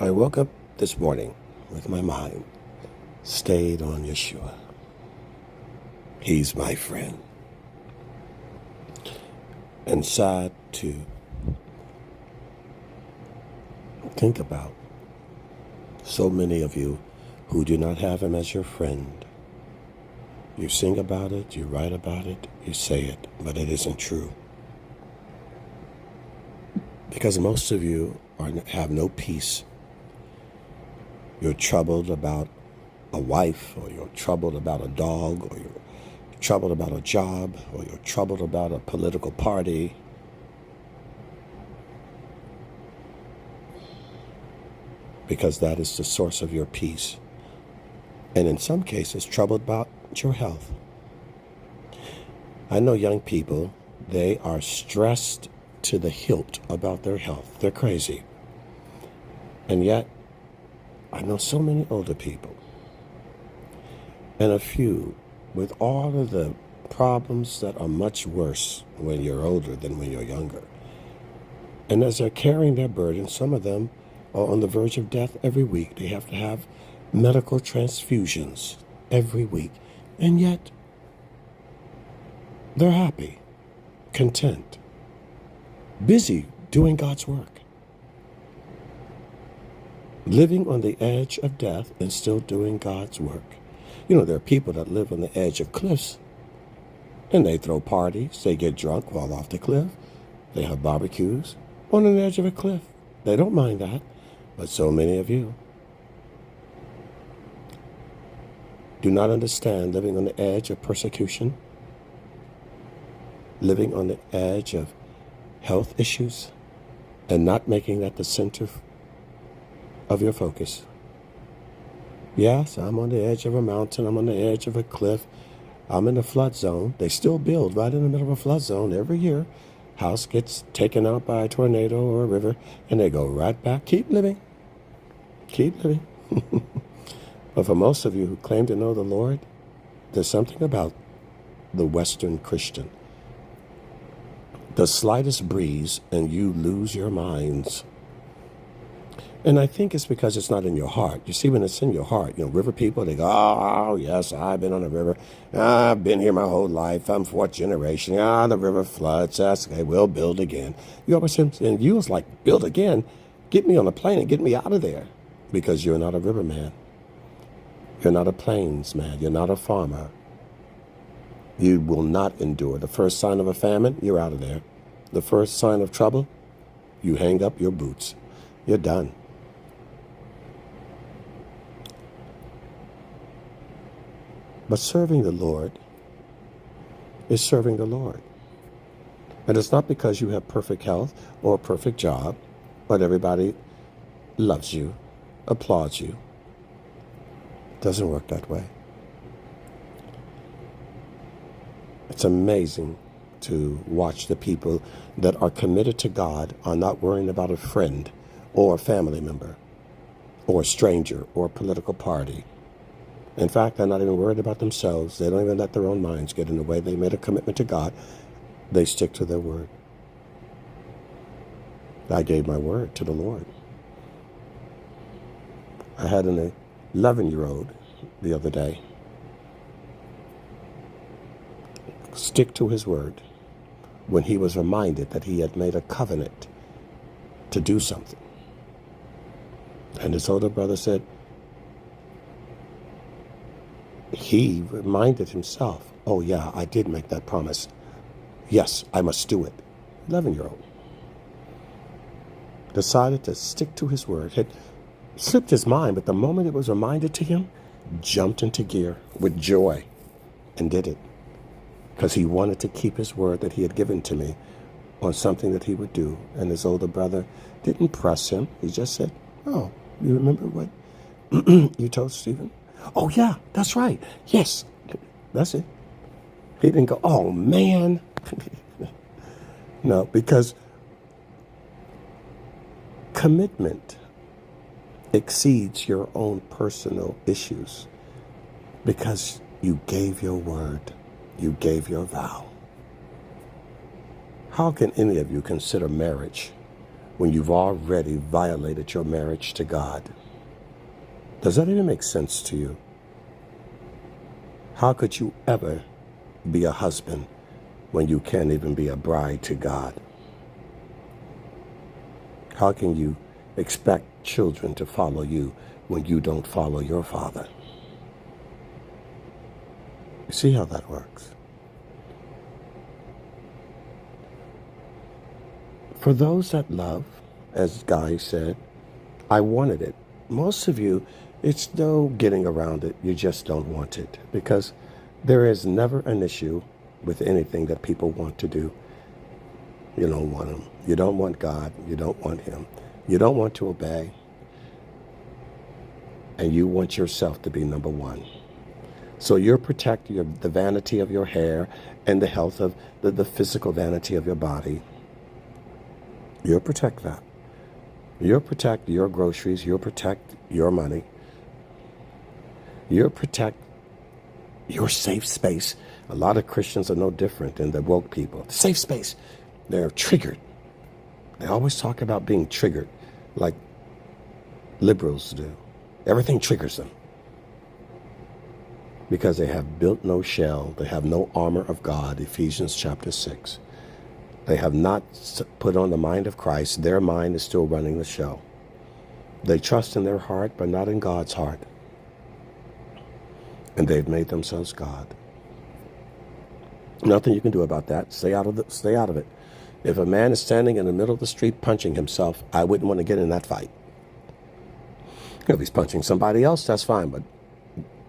I woke up this morning with my mind stayed on Yeshua. He's my friend. And sad to think about so many of you who do not have him as your friend. You sing about it, you write about it, you say it, but it isn't true. Because most of you have no peace. You're troubled about a wife, or you're troubled about a dog, or you're troubled about a job, or you're troubled about a political party. Because that is the source of your peace. And in some cases, troubled about your health. I know young people, they are stressed to the hilt about their health. They're crazy. And yet, I know so many older people, and a few with all of the problems that are much worse when you're older than when you're younger. And as they're carrying their burden, some of them are on the verge of death every week. They have to have medical transfusions every week. And yet, they're happy, content, busy doing God's work. Living on the edge of death and still doing God's work. You know, there are people that live on the edge of cliffs, and they throw parties, they get drunk, fall off the cliff, they have barbecues on the edge of a cliff. They don't mind that, but so many of you do not understand living on the edge of persecution, living on the edge of health issues, and not making that the center of your focus. Yes, I'm on the edge of a mountain. I'm on the edge of a cliff. I'm in a flood zone. They still build right in the middle of a flood zone every year. House gets taken out by a tornado or a river, and they go right back. Keep living. Keep living. But for most of you who claim to know the Lord, there's something about the Western Christian. The slightest breeze, and you lose your minds. And I think it's because it's not in your heart. You see, when it's in your heart, river people, they go, oh, yes, I've been on a river. I've been here my whole life. I'm fourth generation. The river floods. That's okay. We'll build again. You always say, and you was like, build again? Get me on a plane and get me out of there. Because you're not a river man. You're not a plains man. You're not a farmer. You will not endure. The first sign of a famine, you're out of there. The first sign of trouble, you hang up your boots. You're done. But serving the Lord is serving the Lord. And it's not because you have perfect health or a perfect job, but everybody loves you, applauds you. It doesn't work that way. It's amazing to watch the people that are committed to God are not worrying about a friend or a family member or a stranger or a political party. In fact, they're not even worried about themselves. They don't even let their own minds get in the way. They made a commitment to God. They stick to their word. I gave my word to the Lord. I had an 11-year-old the other day stick to his word when he was reminded that he had made a covenant to do something. And his older brother said, he reminded himself, oh yeah, I did make that promise. Yes, I must do it. 11-year-old. Decided to stick to his word. Had slipped his mind, but the moment it was reminded to him, jumped into gear with joy and did it. Because he wanted to keep his word that he had given to me on something that he would do. And his older brother didn't press him. He just said, oh, you remember what you told Stephen? Oh, yeah, that's right. Yes, that's it. He didn't go, oh, man. No, because commitment exceeds your own personal issues because you gave your word. You gave your vow. How can any of you consider marriage when you've already violated your marriage to God? Does that even make sense to you? How could you ever be a husband when you can't even be a bride to God? How can you expect children to follow you when you don't follow your father? You see how that works? For those that love, as Guy said, I wanted it. Most of you, it's no getting around it. You just don't want it, because there is never an issue with anything that people want to do. You don't want him. You don't want God. You don't want him. You don't want to obey. And you want yourself to be number one. So you'll protect the vanity of your hair and the health of the physical vanity of your body. You'll protect that. You'll protect your groceries. You'll protect your money. You'll protect your safe space. A lot of Christians are no different than the woke people. Safe space. They're triggered. They always talk about being triggered, like liberals do. Everything triggers them because they have built no shell. They have no armor of God, Ephesians chapter 6. They have not put on the mind of Christ. Their mind is still running the show. They trust in their heart, but not in God's heart. And they've made themselves God. Nothing you can do about that. Stay out of it. If a man is standing in the middle of the street punching himself, I wouldn't want to get in that fight. If he's punching somebody else, that's fine, but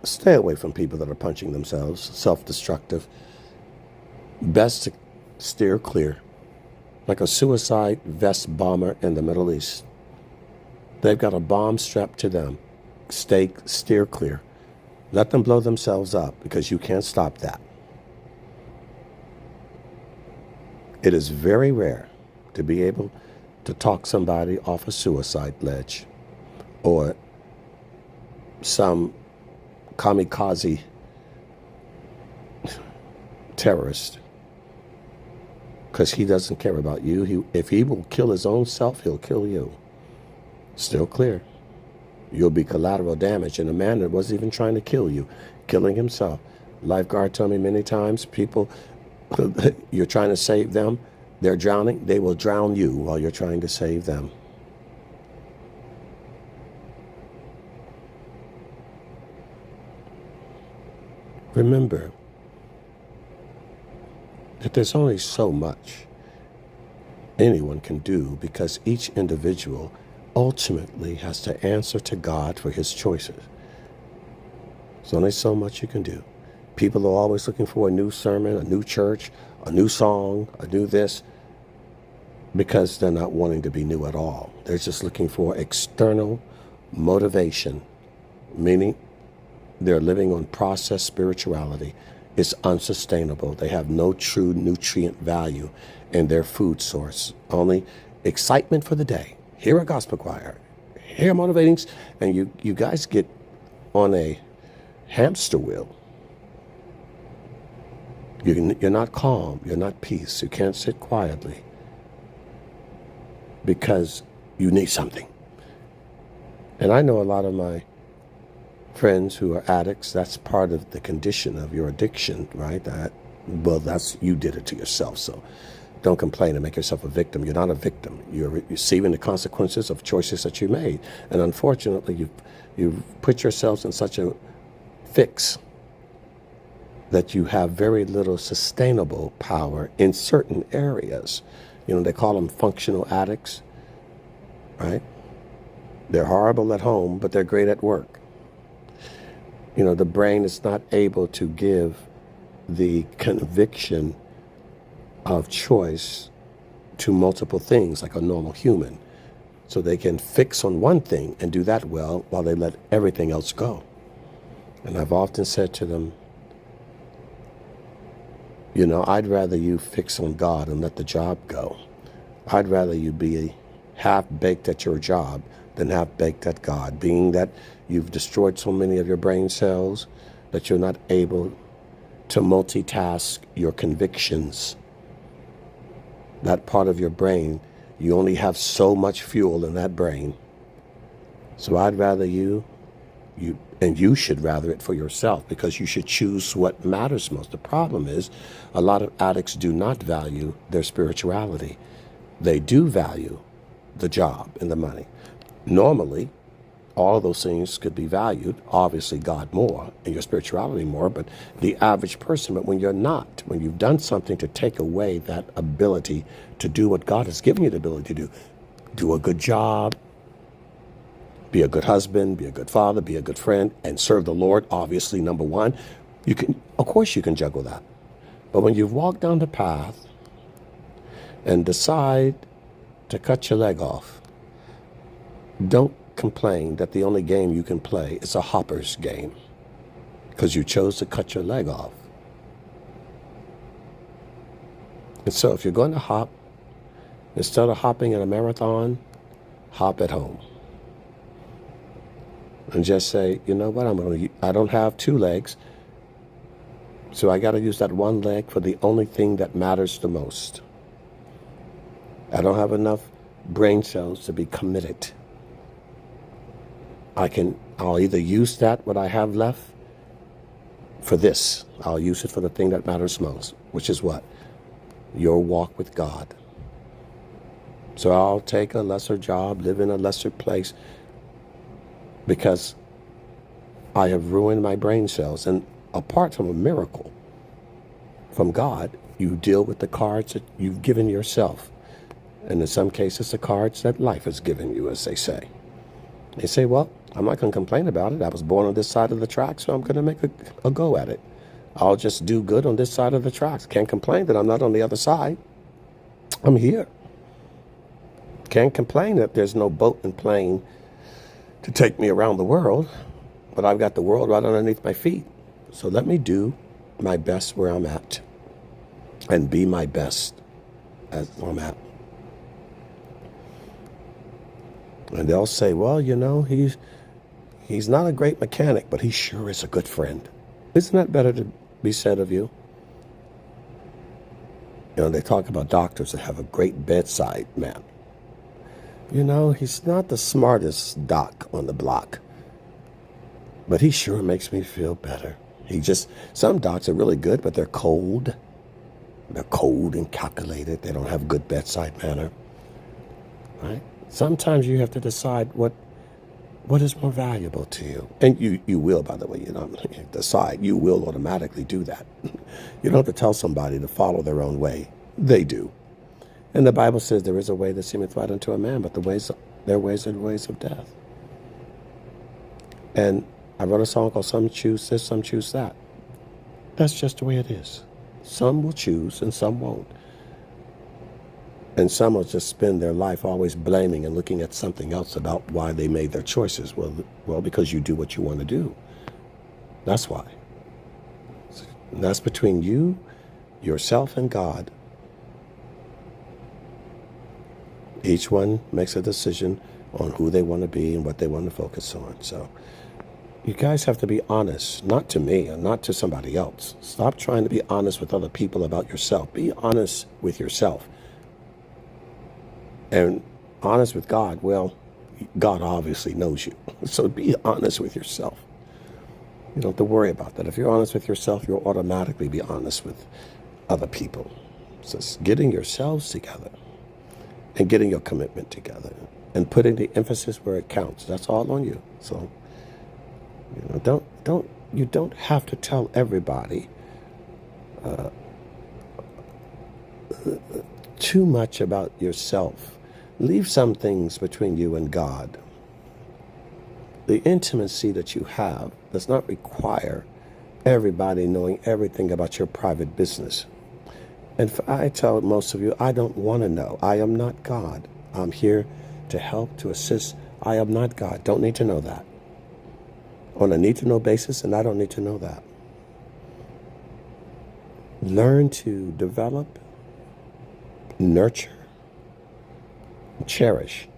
stay away from people that are punching themselves, self-destructive. Best to steer clear. Like a suicide vest bomber in the Middle East. They've got a bomb strapped to them. Steer clear. Let them blow themselves up, because you can't stop that. It is very rare to be able to talk somebody off a suicide ledge or some kamikaze terrorist, because he doesn't care about you. If he will kill his own self, he'll kill you. Still clear. You'll be collateral damage. And a man that wasn't even trying to kill you, killing himself. Lifeguard told me many times, people, you're trying to save them, they're drowning, they will drown you while you're trying to save them. Remember that there's only so much anyone can do, because each individual ultimately has to answer to God for his choices. There's only so much you can do. People are always looking for a new sermon, a new church, a new song, a new this, because they're not wanting to be new at all. They're just looking for external motivation, meaning they're living on processed spirituality. It's unsustainable. They have no true nutrient value in their food source. Only excitement for the day. Hear a gospel choir. Hear motivating. And you guys get on a hamster wheel. You're not calm. You're not peace. You can't sit quietly because you need something. And I know a lot of my friends who are addicts. That's part of the condition of your addiction, right? You did it to yourself. So don't complain and make yourself a victim. You're not a victim. You're receiving the consequences of choices that you made. And unfortunately, you've put yourselves in such a fix that you have very little sustainable power in certain areas. They call them functional addicts, right? They're horrible at home, but they're great at work. The brain is not able to give the conviction of choice to multiple things like a normal human. So they can fix on one thing and do that well while they let everything else go. And I've often said to them, I'd rather you fix on God and let the job go. I'd rather you be half-baked at your job than half-baked at God, being that you've destroyed so many of your brain cells that you're not able to multitask your convictions. That part of your brain, You only have so much fuel in that brain. So I'd rather you should rather it for yourself, because you should choose what matters most. The problem is a lot of addicts do not value their spirituality. They do value the job and the money. Normally, all of those things could be valued, obviously God more and your spirituality more, but the average person, but when you're not, when you've done something to take away that ability to do what God has given you the ability to do a good job, be a good husband, be a good father, be a good friend, and serve the Lord, obviously, number one, of course you can juggle that. But when you've walked down the path and decide to cut your leg off, don't complain that the only game you can play is a hopper's game because you chose to cut your leg off. And so if you're going to hop, instead of hopping in a marathon, hop at home. And just say, you know what, I don't have two legs, so I got to use that one leg for the only thing that matters the most. I don't have enough brain cells to be committed. I'll either use that, what I have left, for this. I'll use it for the thing that matters most, which is what? Your walk with God. So I'll take a lesser job, live in a lesser place, because I have ruined my brain cells. And apart from a miracle from God, you deal with the cards that you've given yourself. And in some cases, the cards that life has given you, as they say. They say, well, I'm not going to complain about it. I was born on this side of the track, so I'm going to make a go at it. I'll just do good on this side of the tracks. Can't complain that I'm not on the other side. I'm here. Can't complain that there's no boat and plane to take me around the world, but I've got the world right underneath my feet. So let me do my best where I'm at and be my best as I'm at. And they'll say, well, you know, he's not a great mechanic, but he sure is a good friend. Isn't that better to be said of you? You know, they talk about doctors that have a great bedside man. You know, he's not the smartest doc on the block, but he sure makes me feel better. Some docs are really good, but they're cold. They're cold and calculated. They don't have good bedside manner, right? Sometimes you have to decide what is more valuable to you. And you will, by the way, you don't decide. You will automatically do that. You don't have to tell somebody to follow their own way. They do. And the Bible says there is a way that seemeth right unto a man, but their ways are the ways of death. And I wrote a song called Some Choose This, Some Choose That. That's just the way it is. Some will choose and some won't. And some will just spend their life always blaming and looking at something else about why they made their choices. Well, because you do what you want to do. That's why. And that's between you, yourself, and God. Each one makes a decision on who they want to be and what they want to focus on. So you guys have to be honest, not to me and not to somebody else. Stop trying to be honest with other people about yourself. Be honest with yourself. And honest with God, well, God obviously knows you. So be honest with yourself. You don't have to worry about that. If you're honest with yourself, you'll automatically be honest with other people. So it's getting yourselves together and getting your commitment together and putting the emphasis where it counts. That's all on you. So, you don't have to tell everybody too much about yourself. Leave some things between you and God. The intimacy that you have does not require everybody knowing everything about your private business. And I tell most of you, I don't want to know. I am not God. I'm here to help, to assist. I am not God. Don't need to know that. On a need-to-know basis, and I don't need to know that. Learn to develop, nurture, cherish,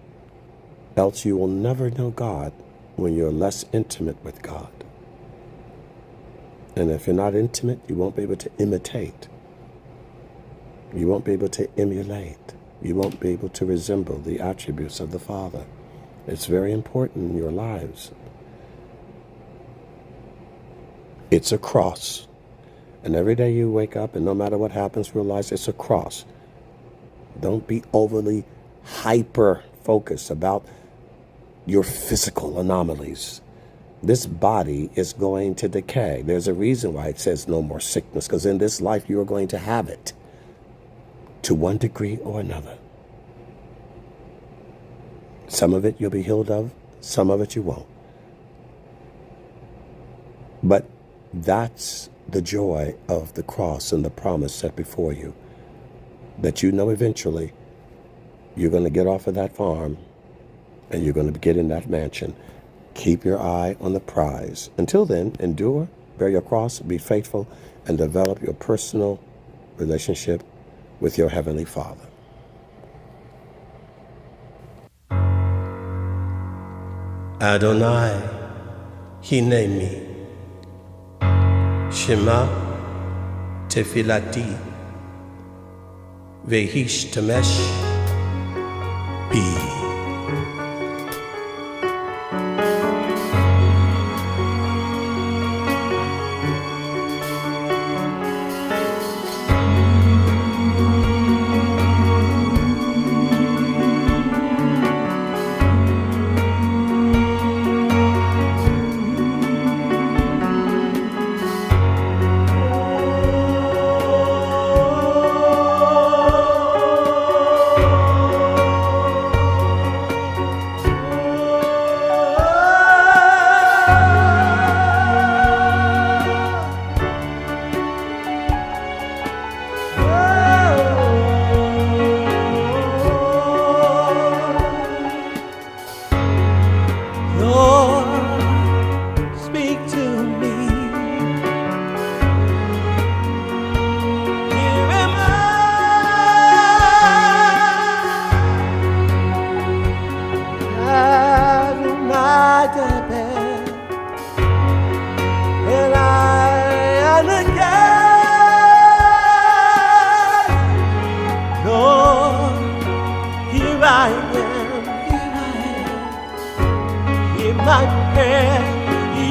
else you will never know God when you're less intimate with God. And if you're not intimate, you won't be able to imitate. You won't be able to emulate. You won't be able to resemble the attributes of the Father. It's very important in your lives. It's a cross. And every day you wake up, and no matter what happens, realize it's a cross. Don't be overly hyper-focused about your physical anomalies. This body is going to decay. There's a reason why it says no more sickness, because in this life you are going to have it to one degree or another. Some of it you'll be healed of, some of it you won't. But that's the joy of the cross and the promise set before you, that you know eventually you're going to get off of that farm and you're going to get in that mansion. Keep your eye on the prize. Until then, endure, bear your cross, be faithful, and develop your personal relationship with your Heavenly Father. Adonai, Hineni, Shema, Tefilati, Vehish Tamesh, Be.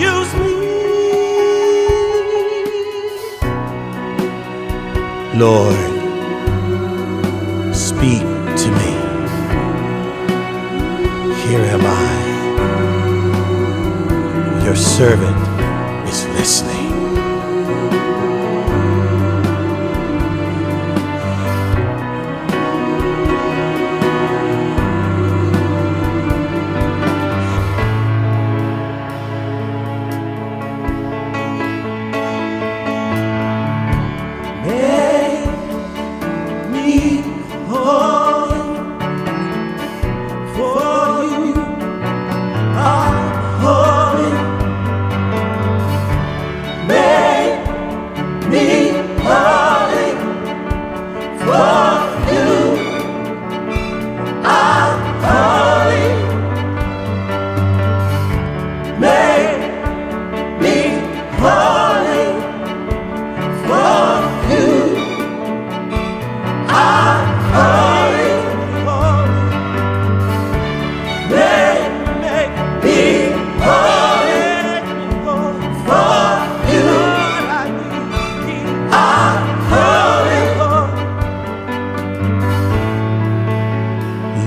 Use me, Lord, speak to me. Here am I. Your servant is listening.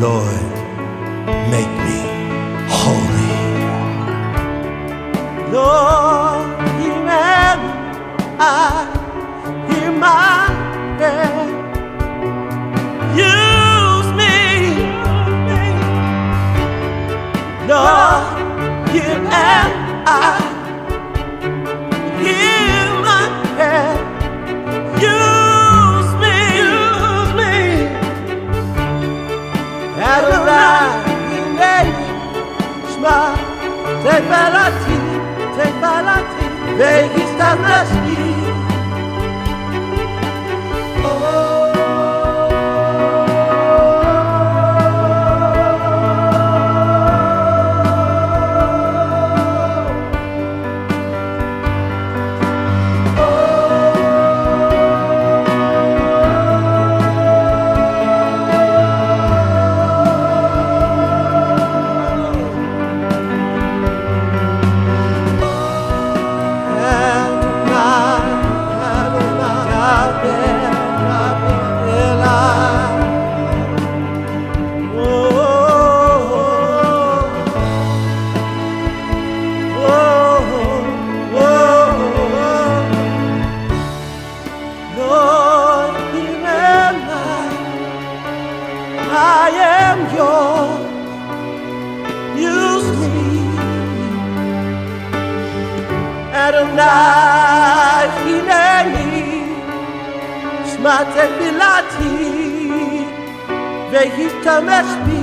Lord, make me holy. Lord, here am I, hear my prayer. Use me, Lord, here am I, hear my prayer. Use me, Adonai, Hineni, Shema, Tefilati, Vehish Tamesh. Adonai hineni שמע תפילתי והשתמש בי